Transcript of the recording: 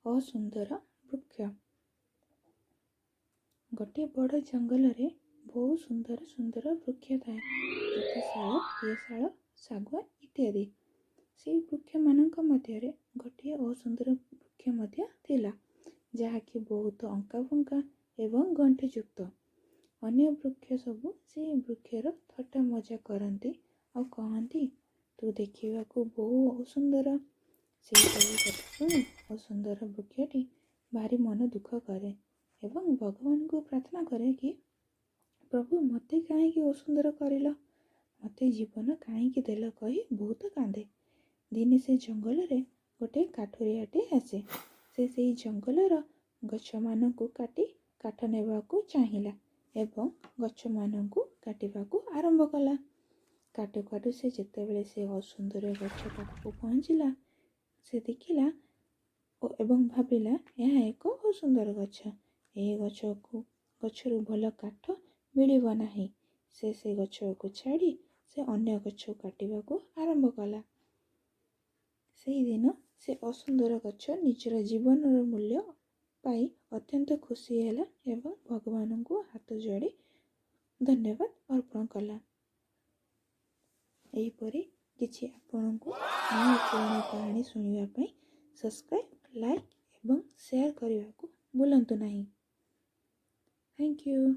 असुंदर वृक्ष। गोटे बड़ जंगल रे बहुत सुंदर सुंदर वृक्ष थाए जथा शाल पियशाल शागुआन इत्यादि। से वृक्ष मानक मध्य गोटे असुंदर वृक्ष मध्य थिला जहाँकि बहुत अंका फंका एवं गंठयुक्त। अन्य वृक्ष सबू से वृक्षर थट्टा मजा करती और कहती तू देखा बहुत असुंदर। से सब कथा शुणी असुंदर वृक्षटी भारी मन दुख करे एवं भगवान को प्रार्थना करे कि प्रभु मते कहीं असुंदर कर मते जीवन कहीं देल कही बहुत कांदे। दिने से जंगल रे गोटे काठुरियाटे आसे। से जंगलर गछ मानकु काटी काठ नेबाकू चाहिला एवं गछ मानकु काटिबाकू आरंभ कला। काटू काटू से जेतेबेले से असुंदर गछ पाखକୁ पहुँचला से देखिला एवं भाविला यह एक असुंदर गछ ए गछरू भल काठ मिलिब नाही। से गछ को छाड़ी से अन्य गछ काटिबाकू आरंभ कला। से दिन से असुंदर गछ निजर जीवन मूल्य पाई अत्यंत खुशी हैला एवं भगवान को हाथ जोड़ी धन्यवाद अर्पण कला। एहीपरि किछि आपनकु नया पुराना कहानी सुनिबा पई सब्सक्राइब, लाइक एवं शेयर करने को भूलंतु नहीं। Thank you.